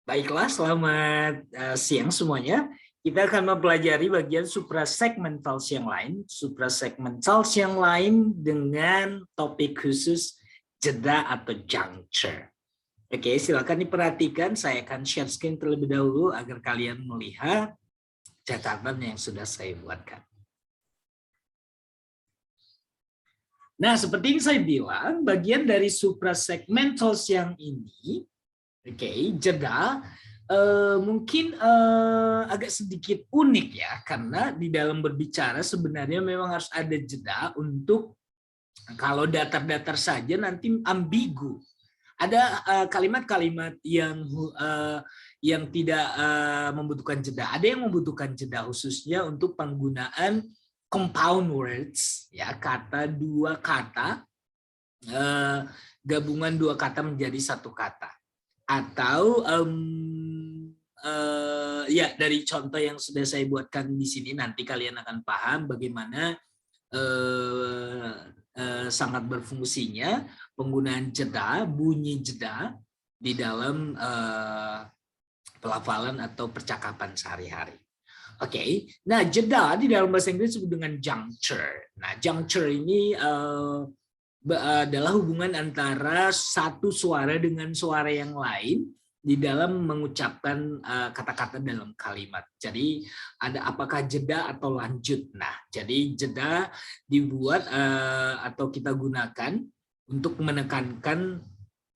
Baiklah, selamat siang semuanya. Kita akan mempelajari bagian suprasegmentals yang lain. Suprasegmentals yang lain dengan topik khusus jeda atau juncture. Oke, silakan diperhatikan. Saya akan share screen terlebih dahulu agar kalian melihat catatan yang sudah saya buatkan. Nah, seperti yang saya bilang, bagian dari suprasegmentals yang ini, jeda, mungkin agak sedikit unik ya, karena di dalam berbicara sebenarnya memang harus ada jeda untuk kalau datar-datar saja nanti ambigu. Ada kalimat-kalimat yang tidak membutuhkan jeda. Ada yang membutuhkan jeda khususnya untuk penggunaan compound words, ya kata dua kata, gabungan dua kata menjadi satu kata. Atau ya dari contoh yang sudah saya buatkan di sini nanti kalian akan paham bagaimana sangat berfungsinya penggunaan jeda, bunyi jeda di dalam pelafalan atau percakapan sehari-hari. Oke, nah jeda di dalam bahasa Inggris disebut dengan juncture. Nah juncture ini adalah hubungan antara satu suara dengan suara yang lain di dalam mengucapkan kata-kata dalam kalimat. Jadi ada apakah jeda atau lanjut. Nah, jadi jeda dibuat atau kita gunakan untuk menekankan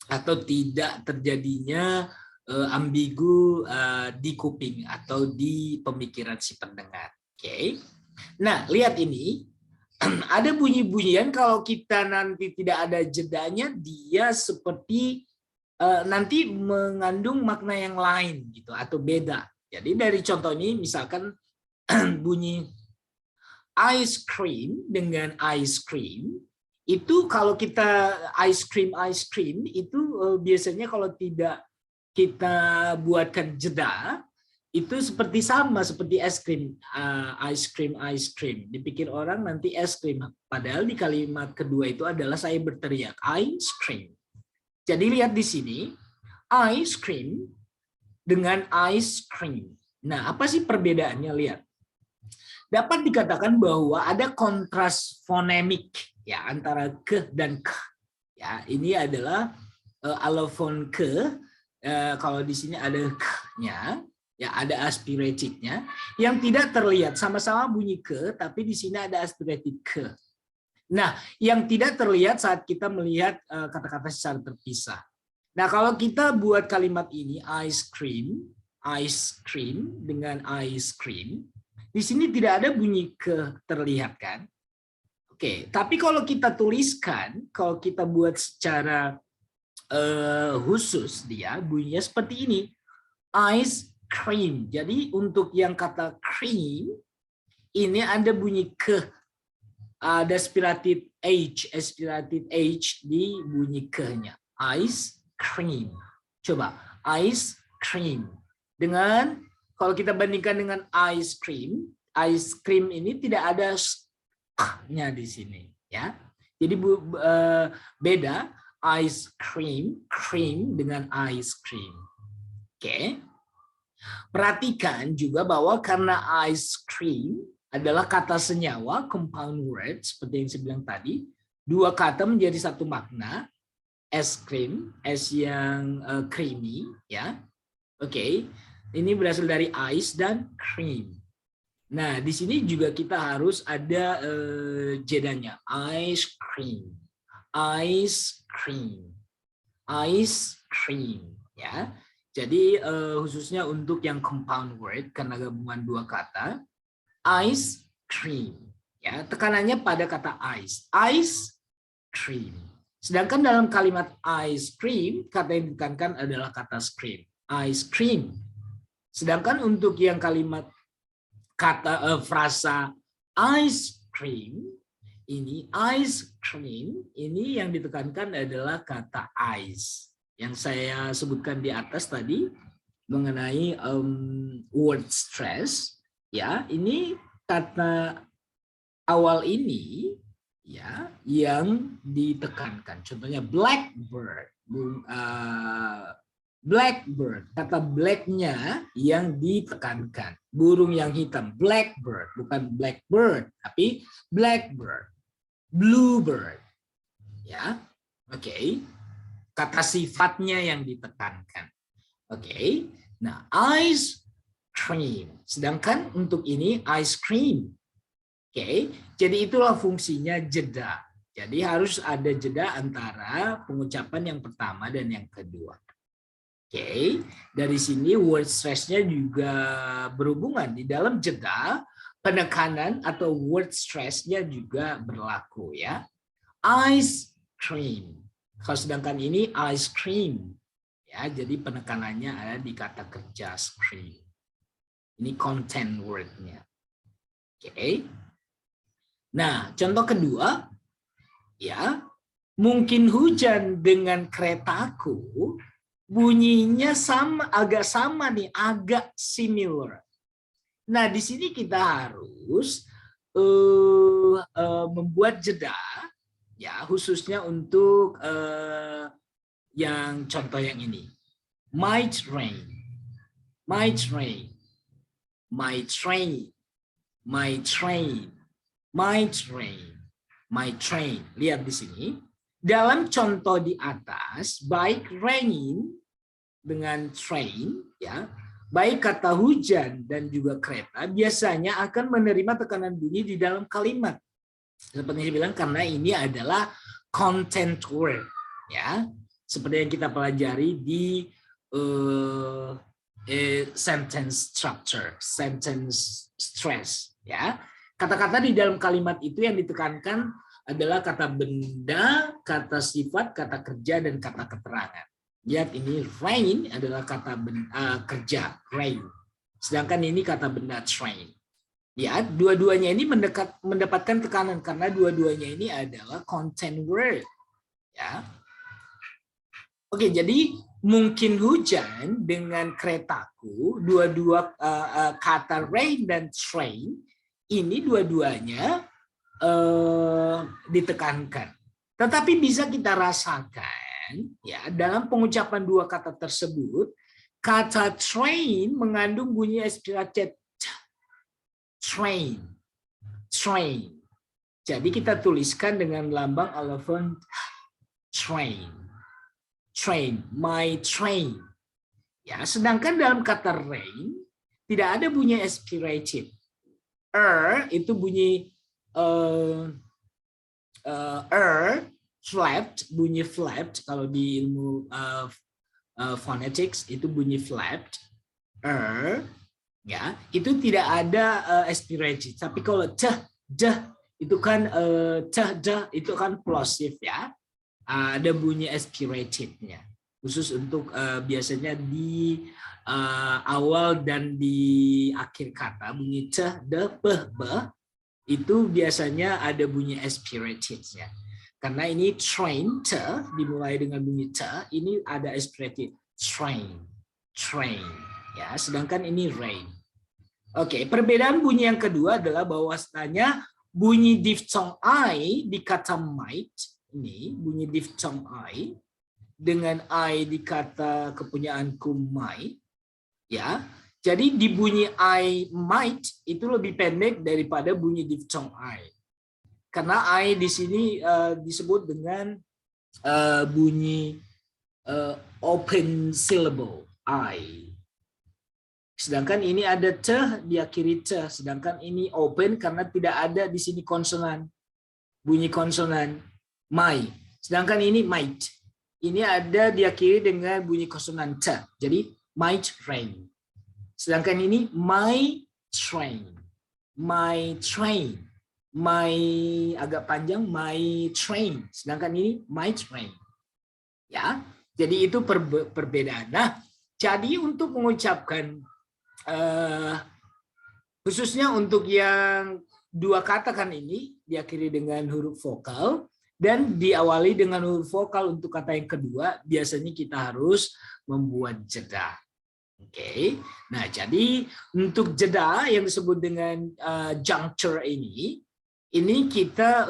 atau tidak terjadinya ambigu di kuping atau di pemikiran si pendengar. Oke. Nah, lihat ini. Ada bunyi-bunyian kalau kita nanti tidak ada jedanya, dia seperti nanti mengandung makna yang lain gitu atau beda. Jadi dari contoh ini misalkan bunyi ice cream dengan ice cream, itu kalau kita ice cream itu biasanya kalau tidak kita buatkan jeda, itu seperti sama seperti es krim, ice cream. Dipikir orang nanti es krim. Padahal di kalimat kedua itu adalah saya berteriak ice cream. Jadi lihat di sini ice cream dengan ice cream. Nah, apa sih perbedaannya? Lihat. Dapat dikatakan bahwa ada kontras fonemik ya antara ke dan k. Ya, ini adalah alofon ke. Kalau di sini ada k-nya. Ya, ada aspiratednya yang tidak terlihat, sama-sama bunyi ke, tapi di sini ada aspirated ke. Nah, yang tidak terlihat saat kita melihat kata-kata secara terpisah. Nah, kalau kita buat kalimat ini ice cream dengan ice cream, di sini tidak ada bunyi ke terlihat kan? Oke, tapi kalau kita tuliskan, kalau kita buat secara khusus dia bunyinya seperti ini, ice cream. Jadi untuk yang kata cream ini ada bunyi ke, ada aspirated h di bunyi ke-nya. Ice cream. Coba ice cream. Dengan kalau kita bandingkan dengan ice cream ini tidak ada nya di sini ya. Jadi beda ice cream dengan ice cream. Oke. Perhatikan juga bahwa karena ice cream adalah kata senyawa, compound word, seperti yang saya bilang tadi, dua kata menjadi satu makna, es krim, es yang creamy, ya. Oke, ini berasal dari ice dan cream. Nah, di sini juga kita harus ada jedanya, ice cream, ya. Jadi khususnya untuk yang compound word karena gabungan dua kata, ice cream, ya tekanannya pada kata ice cream. Sedangkan dalam kalimat ice cream kata yang ditekankan adalah kata scream, ice cream. Sedangkan untuk yang kalimat kata frasa ice cream ini yang ditekankan adalah kata ice. Yang saya sebutkan di atas tadi mengenai word stress, ya ini kata awal ini ya yang ditekankan. Contohnya blackbird, Blackbird, kata black-nya yang ditekankan. Burung yang hitam, blackbird, bukan blackbird, tapi blackbird. Bluebird. Ya, oke. Kata sifatnya yang ditekankan. Oke. Nah, ice cream. Sedangkan untuk ini ice cream. Oke. Jadi itulah fungsinya jeda. Jadi harus ada jeda antara pengucapan yang pertama dan yang kedua. Oke, dari sini word stress-nya juga berhubungan. Di dalam jeda, penekanan atau word stress-nya juga berlaku ya. Ice cream. Kalau sedangkan ini ice cream. Ya, jadi penekanannya ada di kata kerja cream. Ini content word-nya. Oke. Nah, contoh kedua, ya, mungkin hujan dengan keretaku. Bunyinya sama, agak sama nih, agak similar. Nah, di sini kita harus membuat jeda, ya, khususnya untuk yang contoh yang ini. Might rain, might rain, might rain, might rain, might rain, might rain. Lihat di sini. Dalam contoh di atas, baik rain dengan train, ya, baik kata hujan dan juga kereta biasanya akan menerima tekanan bunyi di dalam kalimat. Seperti yang bilang karena ini adalah content word, ya, seperti yang kita pelajari di sentence structure, sentence stress, ya. Kata-kata di dalam kalimat itu yang ditekankan adalah kata benda, kata sifat, kata kerja, dan kata keterangan. Lihat ini rain adalah kata kerja, rain. Sedangkan ini kata benda train. Lihat dua-duanya ini mendapatkan tekanan karena dua-duanya ini adalah content word. Ya. Oke, jadi mungkin hujan dengan keretaku, dua-dua kata rain dan train ini dua-duanya ditekankan. Tetapi bisa kita rasakan ya dalam pengucapan dua kata tersebut, kata train mengandung bunyi aspirated train, train. Jadi kita tuliskan dengan lambang alefon train, train, my train. Ya, sedangkan dalam kata rain tidak ada bunyi aspirated. Itu bunyi flapped, bunyi flapped kalau di ilmu phonetics itu bunyi flapped, ya itu tidak ada aspirated. Tapi kalau itu kan itu kan plosive ya, ada bunyi aspiratednya khusus untuk biasanya di awal dan di akhir kata bunyi itu biasanya ada bunyi aspirated-nya. Karena ini train, dimulai dengan bunyi ini ada aspirated. Train, train. Ya, sedangkan ini rain. Oke, perbedaan bunyi yang kedua adalah bahwasanya bunyi diphthong I di kata might, ini bunyi diphthong I, dengan I di kata kepunyaanku might, ya. Jadi di bunyi I might itu lebih pendek daripada bunyi diphthong I. Karena I di sini disebut dengan bunyi open syllable I. Sedangkan ini ada diakhiri sedangkan ini open karena tidak ada di sini konsonan. Bunyi konsonan my. Sedangkan ini might. Ini ada diakhiri dengan bunyi konsonan Jadi might rain. Sedangkan ini my train, my train, my agak panjang my train. Sedangkan ini my train. Ya, jadi itu perbedaan. Nah, jadi untuk mengucapkan khususnya untuk yang dua kata kan ini diakhiri dengan huruf vokal dan diawali dengan huruf vokal untuk kata yang kedua, biasanya kita harus membuat jeda. Oke, nah jadi untuk jeda yang disebut dengan juncture ini kita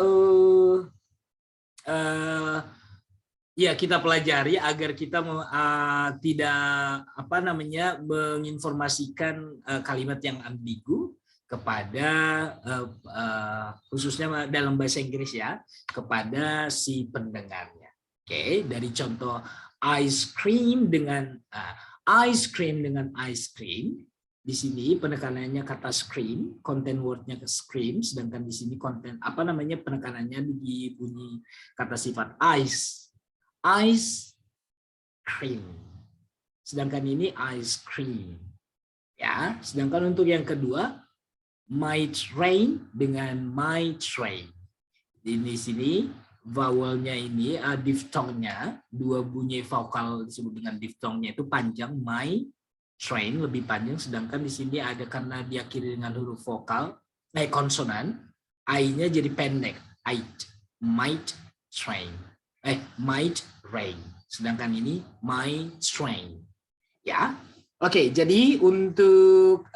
Ya, kita pelajari agar kita tidak menginformasikan kalimat yang ambigu kepada khususnya dalam bahasa Inggris ya, kepada si pendengarnya. Oke, dari contoh ice cream dengan ice cream. Di sini penekanannya kata scream, content wordnya ke scream, sedangkan di sini penekanannya di bunyi kata sifat ice cream. Sedangkan ini ice cream. Ya, sedangkan untuk yang kedua my train dengan my train. Di sini vowelnya ini diftongnya, dua bunyi vokal disebut dengan diftongnya itu panjang, my train lebih panjang, sedangkan di sini ada karena diakhiri dengan huruf vokal konsonan, i-nya jadi pendek, might train. Might rain. Sedangkan ini my train. Ya. Oke, jadi untuk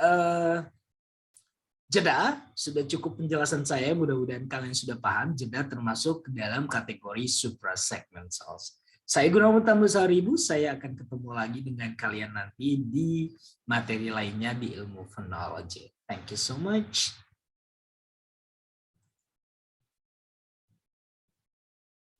jeda sudah cukup penjelasan saya, mudah-mudahan kalian sudah paham. Jeda termasuk dalam kategori suprasegmentals. Saya Gunawan Tambusaribu, saya akan ketemu lagi dengan kalian nanti di materi lainnya di ilmu phonology. Thank you so much.